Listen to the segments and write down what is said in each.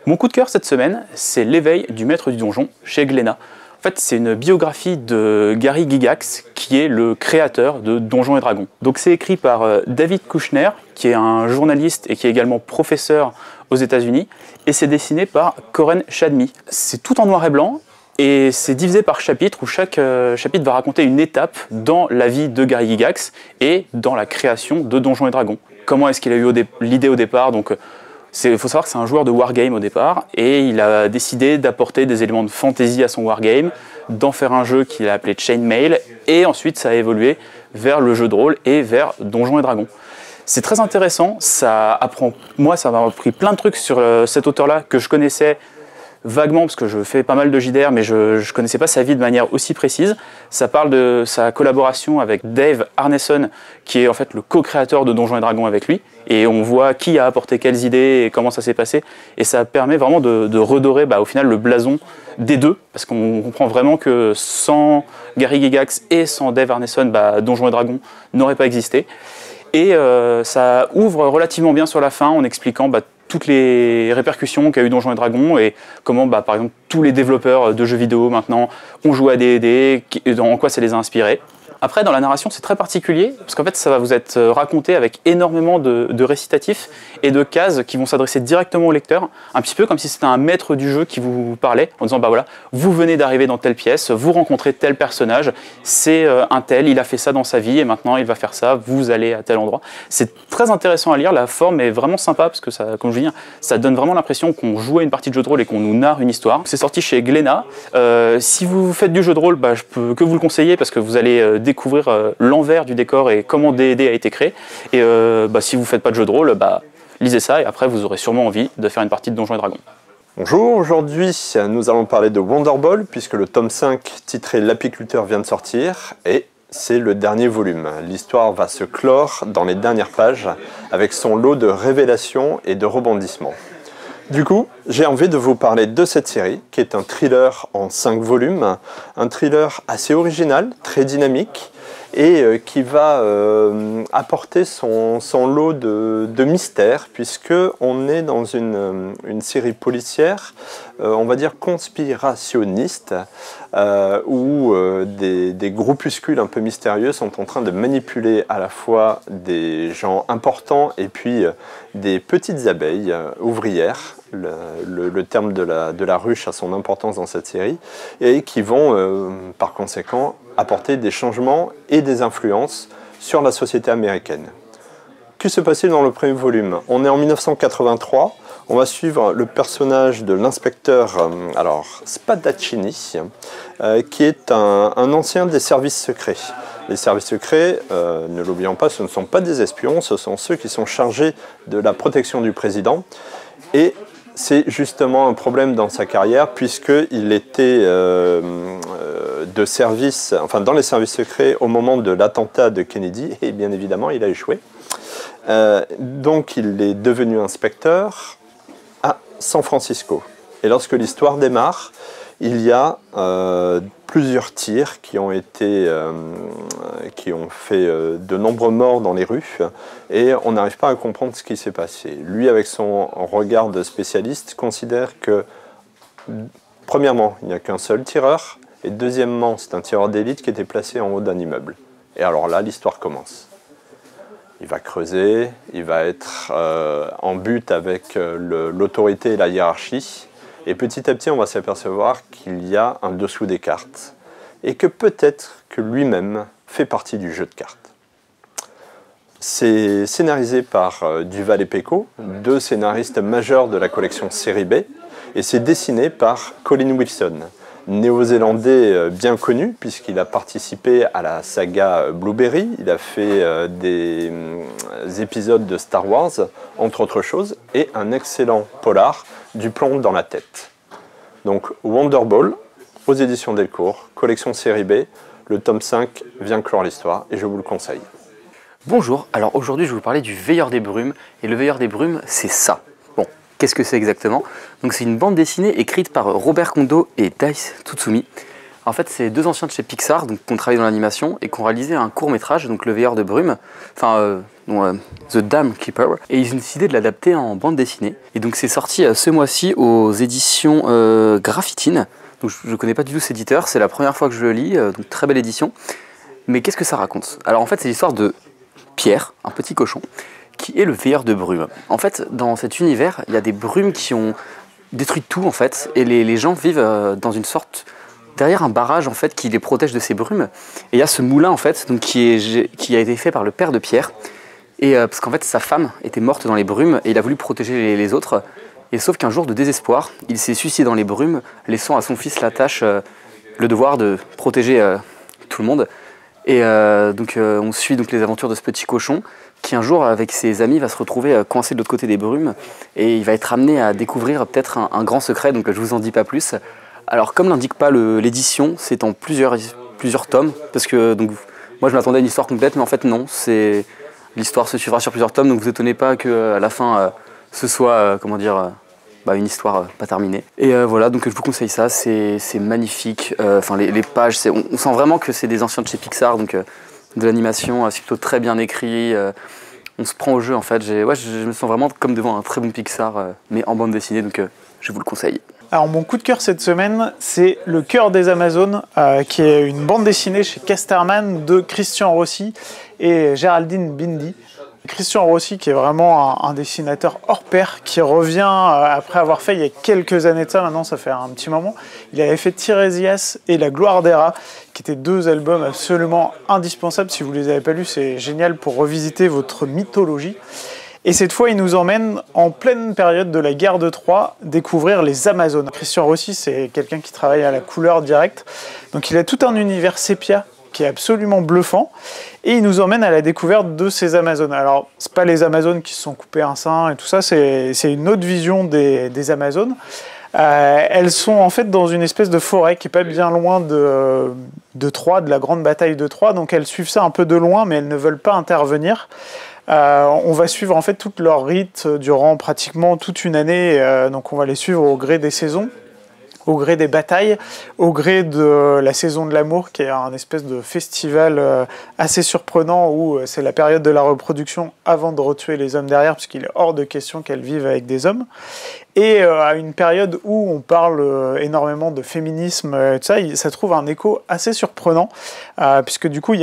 Mon coup de cœur cette semaine, c'est L'éveil du maître du donjon chez Glénat. En fait, c'est une biographie de Gary Gygax, qui est le créateur de Donjons et Dragons. Donc c'est écrit par David Kushner, qui est un journaliste et qui est également professeur aux États-Unis, et c'est dessiné par Koren Shadmi. C'est tout en noir et blanc, et c'est divisé par chapitres, où chaque chapitre va raconter une étape dans la vie de Gary Gygax et dans la création de Donjons et Dragons. Comment est-ce qu'il a eu l'idée au départ? Donc, il faut savoir que c'est un joueur de wargame au départ, et il a décidé d'apporter des éléments de fantasy à son wargame, d'en faire un jeu qu'il a appelé Chainmail, et ensuite ça a évolué vers le jeu de rôle et vers Donjons et Dragons. C'est très intéressant, moi ça m'a appris plein de trucs sur cet auteur-là que je connaissais vaguement, parce que je fais pas mal de JDR, mais je ne connaissais pas sa vie de manière aussi précise. Ça parle de sa collaboration avec Dave Arneson, qui est en fait le co-créateur de Donjons et Dragons avec lui, et on voit qui a apporté quelles idées et comment ça s'est passé, et ça permet vraiment de redorer au final le blason des deux, parce qu'on comprend vraiment que sans Gary Gygax et sans Dave Arneson, Donjons et Dragons n'aurait pas existé. Et ça ouvre relativement bien sur la fin en expliquant toutes les répercussions qu'a eu Donjons et Dragons et comment, par exemple, tous les développeurs de jeux vidéo maintenant ont joué à D&D, en quoi ça les a inspirés. Après, dans la narration, c'est très particulier, parce qu'en fait, ça va vous être raconté avec énormément de récitatifs et de cases qui vont s'adresser directement au lecteur, un petit peu comme si c'était un maître du jeu qui vous parlait, en disant, voilà, vous venez d'arriver dans telle pièce, vous rencontrez tel personnage, c'est un tel, il a fait ça dans sa vie, et maintenant il va faire ça, vous allez à tel endroit. C'est très intéressant à lire, la forme est vraiment sympa, parce que ça, comme je veux dire, ça donne vraiment l'impression qu'on joue à une partie de jeu de rôle et qu'on nous narre une histoire. C'est sorti chez Glénat. Si vous faites du jeu de rôle, je peux que vous le conseiller, parce que vous allez découvrir l'envers du décor et comment D&D a été créé. Et si vous ne faites pas de jeu de rôle, lisez ça et après vous aurez sûrement envie de faire une partie de Donjons et Dragons. Bonjour, aujourd'hui nous allons parler de Wonder Ball puisque le tome 5 titré L'Apiculteur vient de sortir et c'est le dernier volume. L'histoire va se clore dans les dernières pages avec son lot de révélations et de rebondissements. Du coup, j'ai envie de vous parler de cette série, qui est un thriller en 5 volumes, un thriller assez original, très dynamique, et qui va apporter son lot de mystère, puisqu'on est dans une série policière, on va dire conspirationniste, où des groupuscules un peu mystérieux sont en train de manipuler à la fois des gens importants et puis des petites abeilles ouvrières, le terme de la ruche a son importance dans cette série, et qui vont par conséquent apporter des changements et des influences sur la société américaine. Que se passe-t-il dans le premier volume? On est en 1983, on va suivre le personnage de l'inspecteur Spadaccini, qui est un ancien des services secrets. Les services secrets, ne l'oublions pas, ce ne sont pas des espions, ce sont ceux qui sont chargés de la protection du président. Et c'est justement un problème dans sa carrière puisqu'il était de service, dans les services secrets au moment de l'attentat de Kennedy et bien évidemment il a échoué. Donc il est devenu inspecteur à San Francisco. Et lorsque l'histoire démarre, il y a plusieurs tirs qui ont fait de nombreux morts dans les rues et on n'arrive pas à comprendre ce qui s'est passé. Lui, avec son regard de spécialiste, considère que, premièrement, il n'y a qu'un seul tireur et deuxièmement, c'est un tireur d'élite qui était placé en haut d'un immeuble. Et alors là, l'histoire commence. Il va creuser, il va être en but avec l'autorité et la hiérarchie. Et petit à petit, on va s'apercevoir qu'il y a un dessous des cartes et que peut-être que lui-même fait partie du jeu de cartes. C'est scénarisé par Duval et Pecot, deux scénaristes majeurs de la collection Série B, et c'est dessiné par Colin Wilson, néo-zélandais bien connu puisqu'il a participé à la saga Blueberry, il a fait des épisodes de Star Wars, entre autres choses, et un excellent polar, Du plomb dans la tête. Donc Wonder Ball, aux éditions Delcourt, collection Série B, le tome 5 vient clore l'histoire et je vous le conseille. Bonjour, alors aujourd'hui je vais vous parler du Veilleur des Brumes, et le Veilleur des Brumes c'est ça. Bon, qu'est-ce que c'est exactement? Donc c'est une bande dessinée écrite par Robert Kondo et Daisu Tsutsumi. En fait, c'est deux anciens de chez Pixar, donc qui ont travaillé dans l'animation et qui ont réalisé un court-métrage, donc Le Veilleur de Brume, The Dam Keeper, et ils ont décidé de l'adapter en bande dessinée. Et donc c'est sorti ce mois-ci aux éditions Graphitine. Donc je ne connais pas du tout cet éditeur, c'est la première fois que je le lis, donc très belle édition. Mais qu'est-ce que ça raconte? Alors en fait, c'est l'histoire de Pierre, un petit cochon, qui est le veilleur de brume. En fait, dans cet univers, il y a des brumes qui ont détruit tout en fait, et les gens vivent dans une sorte derrière un barrage en fait qui les protège de ces brumes. Et il y a ce moulin en fait, donc qui a été fait par le père de Pierre, et parce qu'en fait sa femme était morte dans les brumes et il a voulu protéger les autres. Et sauf qu'un jour de désespoir, il s'est suicidé dans les brumes, laissant à son fils la tâche, le devoir de protéger tout le monde. Et on suit donc les aventures de ce petit cochon qui un jour avec ses amis va se retrouver coincé de l'autre côté des brumes et il va être amené à découvrir peut-être un grand secret, donc je vous en dis pas plus. Alors comme l'indique pas l'édition, c'est en plusieurs tomes, parce que donc, moi je m'attendais à une histoire complète, mais en fait non, l'histoire se suivra sur plusieurs tomes, donc vous étonnez pas qu'à la fin ce soit une histoire pas terminée. Et voilà, donc je vous conseille ça, c'est magnifique, les pages, on sent vraiment que c'est des anciens de chez Pixar, donc de l'animation, c'est plutôt très bien écrit, on se prend au jeu en fait, je me sens vraiment comme devant un très bon Pixar, mais en bande dessinée, donc je vous le conseille. Alors mon coup de cœur cette semaine, c'est Le Cœur des Amazones, qui est une bande dessinée chez Casterman de Christian Rossi et Géraldine Bindi. Christian Rossi qui est vraiment un dessinateur hors pair, qui revient après avoir fait il y a quelques années de ça, maintenant ça fait un petit moment. Il avait fait Tiresias et La Gloire des Rats, qui étaient deux albums absolument indispensables. Si vous ne les avez pas lus, c'est génial pour revisiter votre mythologie. Et cette fois, il nous emmène en pleine période de la guerre de Troie découvrir les Amazones. Christian Rossi, c'est quelqu'un qui travaille à la couleur directe. Donc il a tout un univers sépia qui est absolument bluffant. Et il nous emmène à la découverte de ces Amazones. Alors, c'est pas les Amazones qui se sont coupées un sein et tout ça, c'est une autre vision des Amazones. Elles sont en fait dans une espèce de forêt qui est pas bien loin de Troie, de la grande bataille de Troie. Donc elles suivent ça un peu de loin, mais elles ne veulent pas intervenir. On va suivre en fait tout leur rite durant pratiquement toute une année, donc on va les suivre au gré des saisons, au gré des batailles, au gré de la saison de l'amour qui est un espèce de festival assez surprenant où c'est la période de la reproduction avant de retuer les hommes derrière, puisqu'il est hors de question qu'elles vivent avec des hommes, et à une période où on parle énormément de féminisme, et tout ça, ça trouve un écho assez surprenant, puisque du coup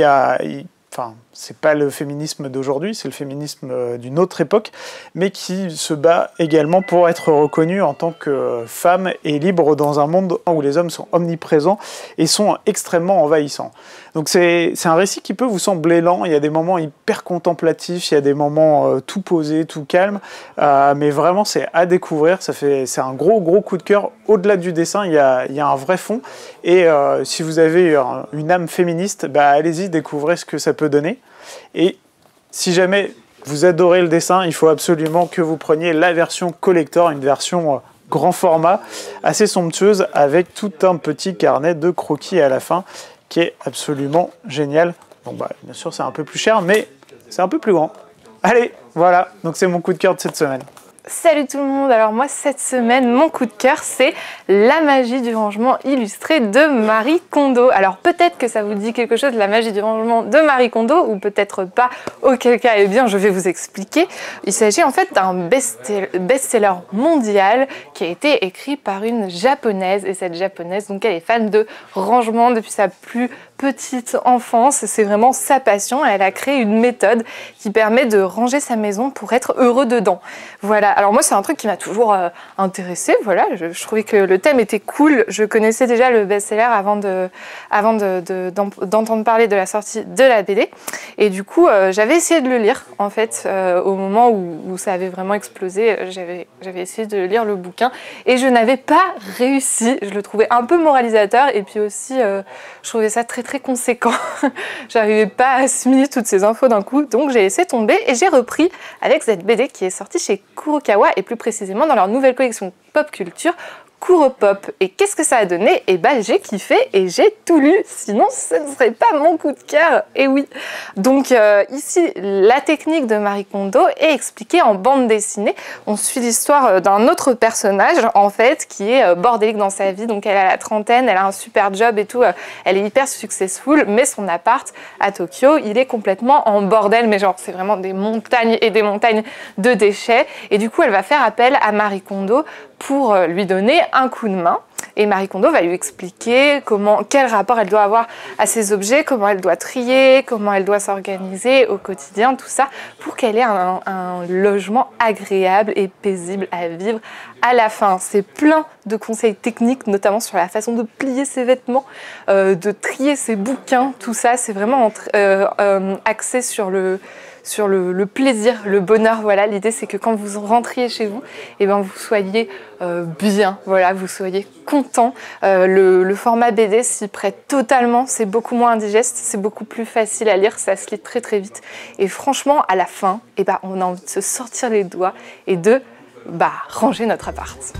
c'est pas le féminisme d'aujourd'hui, c'est le féminisme d'une autre époque, mais qui se bat également pour être reconnu en tant que femme et libre dans un monde où les hommes sont omniprésents et sont extrêmement envahissants. Donc c'est un récit qui peut vous sembler lent, il y a des moments hyper contemplatifs, il y a des moments tout posés, tout calme, mais vraiment c'est à découvrir, c'est un gros coup de cœur. Au-delà du dessin, il y a un vrai fond, et si vous avez une âme féministe, allez-y, découvrez ce que ça peut donner. Et si jamais vous adorez le dessin, il faut absolument que vous preniez la version collector, une version grand format, assez somptueuse, avec tout un petit carnet de croquis à la fin, qui est absolument génial. Bon bien sûr c'est un peu plus cher, mais c'est un peu plus grand. Allez, voilà, donc c'est mon coup de cœur de cette semaine. Salut tout le monde, alors moi cette semaine mon coup de cœur c'est La magie du rangement illustré de Marie Kondo. Alors peut-être que ça vous dit quelque chose, La magie du rangement de Marie Kondo, ou peut-être pas, auquel cas je vais vous expliquer. Il s'agit en fait d'un best-seller mondial qui a été écrit par une japonaise, et cette japonaise donc elle est fan de rangement depuis sa plus petite enfance, c'est vraiment sa passion. Elle a créé une méthode qui permet de ranger sa maison pour être heureux dedans. Voilà, alors moi c'est un truc qui m'a toujours intéressée, voilà, je trouvais que le thème était cool. Je connaissais déjà le best-seller avant d'entendre parler de la sortie de la BD, et du coup j'avais essayé de le lire en fait au moment où ça avait vraiment explosé. J'avais essayé de lire le bouquin et je n'avais pas réussi. Je le trouvais un peu moralisateur, et puis aussi je trouvais ça très conséquent. J'arrivais pas à assimiler toutes ces infos d'un coup, donc j'ai laissé tomber et j'ai repris avec cette BD qui est sortie chez Kurokawa, et plus précisément dans leur nouvelle collection Pop Culture, cours pop. Et qu'est-ce que ça a donné? Et bah j'ai kiffé et j'ai tout lu, sinon ce ne serait pas mon coup de cœur. Et oui. Donc ici, la technique de Marie Kondo est expliquée en bande dessinée. On suit l'histoire d'un autre personnage en fait qui est bordélique dans sa vie. Donc elle a la trentaine, elle a un super job et tout, elle est hyper successful, mais son appart à Tokyo, il est complètement en bordel, mais genre c'est vraiment des montagnes et des montagnes de déchets. Et du coup, elle va faire appel à Marie Kondo pour lui donner un coup de main. Et Marie Kondo va lui expliquer quel rapport elle doit avoir à ces objets, comment elle doit trier, comment elle doit s'organiser au quotidien, tout ça, pour qu'elle ait un logement agréable et paisible à vivre à la fin. C'est plein de conseils techniques, notamment sur la façon de plier ses vêtements, de trier ses bouquins, tout ça. C'est vraiment axé sur le plaisir, le bonheur. Voilà, l'idée c'est que quand vous rentriez chez vous, et ben vous soyez bien, voilà, vous soyez content. Le format BD s'y prête totalement, c'est beaucoup moins indigeste, c'est beaucoup plus facile à lire, ça se lit très très vite. Et franchement, à la fin, et ben on a envie de se sortir les doigts et de ranger notre appart.